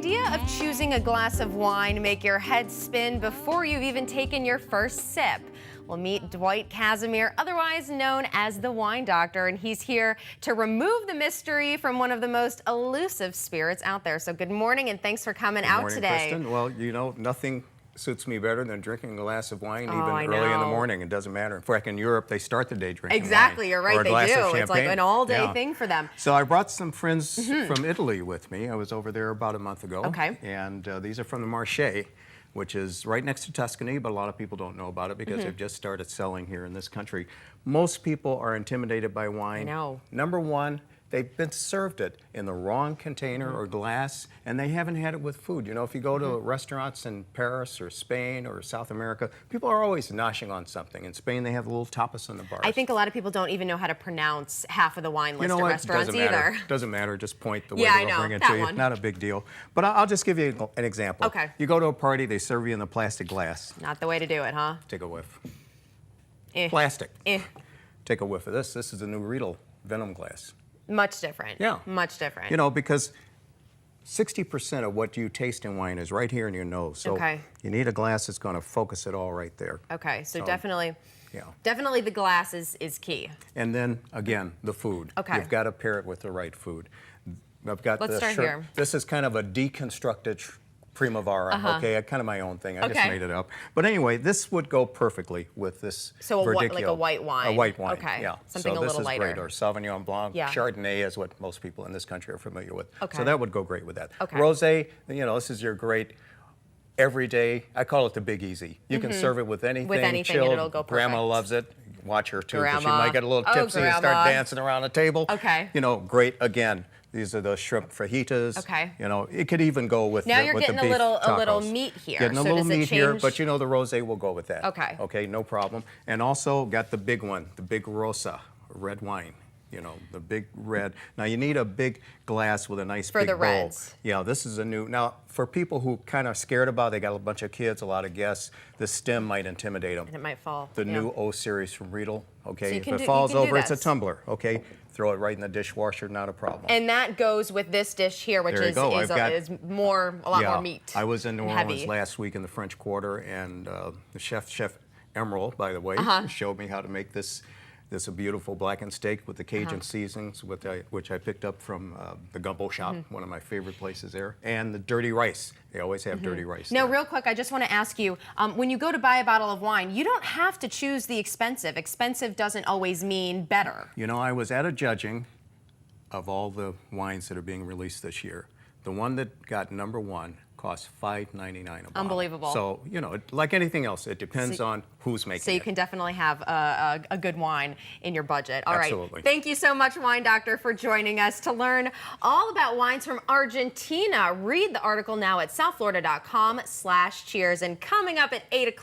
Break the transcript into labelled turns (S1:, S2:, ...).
S1: idea of choosing a glass of wine make your head spin before you've even taken your first sip? We'll meet Dwight Casimir, otherwise known as the Wine Doctor, and he's here to remove the mystery from one of the most elusive spirits out there. So good morning, and thanks for coming out today.
S2: Good morning, Kristen. Well, you know, nothing suits me better than drinking a glass of wine, even early in the morning. It doesn't matter. In fact, in Europe, they start the day drinking
S1: Exactly,
S2: wine.
S1: you're right,
S2: or a
S1: they
S2: glass
S1: do.
S2: Of champagne.
S1: It's like an all-day thing for them.
S2: So I brought some friends from Italy with me. I was over there about a month ago.
S1: Okay.
S2: And these are from the Marche, which is right next to Tuscany, but a lot of people don't know about it because they've just started selling here in this country. Most people are intimidated by wine.
S1: I know.
S2: Number one, they've been served it in the wrong container or glass, and they haven't had it with food. You know, if you go to restaurants in Paris or Spain or South America, people are always noshing on something. In Spain, they have little tapas in the bars.
S1: I think a lot of people don't even know how to pronounce half of the wine list
S2: at
S1: restaurants
S2: doesn't matter.
S1: either.
S2: Doesn't matter. Just point the way
S1: Yeah, I
S2: they'll
S1: know,
S2: bring it
S1: that
S2: to you.
S1: one.
S2: Not a big deal. But I'll just give you an example.
S1: Okay.
S2: You go to a party, they serve you in the plastic glass.
S1: Not the way to do it, huh?
S2: Take a whiff.
S1: Eh.
S2: Plastic.
S1: Eh.
S2: Take a whiff of this. This is a new Riedel Venom glass.
S1: Much different.
S2: Yeah.
S1: Much different.
S2: You know, because 60% of what you taste in wine is right here in your nose. So you need a glass that's going to focus it all right there.
S1: Okay, so definitely,
S2: yeah.
S1: Definitely the glass is key.
S2: And then, again, the food.
S1: Okay.
S2: You've got to pair it with the right food. I've got
S1: Let's
S2: the
S1: start here.
S2: This is kind of a deconstructed Primavera, okay? Kind of my own thing. I just made it up. But anyway, this would go perfectly with this
S1: So like a white wine.
S2: A white wine,
S1: okay.
S2: yeah.
S1: Something a little lighter.
S2: So this is great. Or Sauvignon Blanc.
S1: Yeah.
S2: Chardonnay is what most people in this country are familiar with.
S1: Okay.
S2: So that would go great with that.
S1: Okay.
S2: Rosé, you know, this is your great everyday, I call it the Big Easy. You can serve it with anything.
S1: With anything,
S2: chilled.
S1: and it'll go perfect.
S2: Grandma loves it. Watch her too, because she
S1: Grandma.
S2: might get a little tipsy and start
S1: Grandma.
S2: dancing around the table.
S1: Okay.
S2: You know, great again. These are the shrimp fajitas.
S1: Okay.
S2: You know, it could even go with
S1: Now
S2: the,
S1: you're
S2: with
S1: getting
S2: the beef
S1: a little
S2: tacos.
S1: meat here.
S2: Getting a
S1: So
S2: little
S1: does it
S2: meat here,
S1: change?
S2: but you know the rosé will go with that.
S1: Okay.
S2: Okay, no problem. And also got the big one, the big rosa, red wine. You know, the big red. Now you need a big glass with a nice big bowl.
S1: For the reds.
S2: Yeah, this is a new. Now for people who kind of scared about, they got a bunch of kids, a lot of guests. The stem might intimidate them.
S1: And it might fall.
S2: The new O series from Riedel. Okay,
S1: So you
S2: if
S1: can
S2: it
S1: do-
S2: falls
S1: you can do
S2: over, it's a
S1: this.
S2: tumbler. Okay, throw it right in the dishwasher, not a problem.
S1: And that goes with this dish here, which
S2: There you
S1: is,
S2: go.
S1: is,
S2: I've got-
S1: is a lot more meat.
S2: I was in New
S1: and
S2: Orleans
S1: heavy.
S2: last week in the French Quarter, and the Chef Emerald, by the way, showed me how to make this a beautiful blackened steak with the Cajun seasonings, which I picked up from the Gumbo Shop, one of my favorite places there, and the dirty rice. They always have dirty rice
S1: Now,
S2: there.
S1: real quick, I just want to ask you, when you go to buy a bottle of wine, you don't have to choose the expensive. Expensive doesn't always mean better.
S2: You know, I was at a judging of all the wines that are being released this year. The one that got #1 cost $5.99 a bottle.
S1: Unbelievable.
S2: So, you know, like anything else, it depends on who's making it.
S1: So you can definitely have a good wine in your budget. All right.
S2: Absolutely.
S1: Thank you so much, Wine Doctor, for joining us to learn all about wines from Argentina. Read the article now at southflorida.com/cheers. And coming up at 8 o'clock.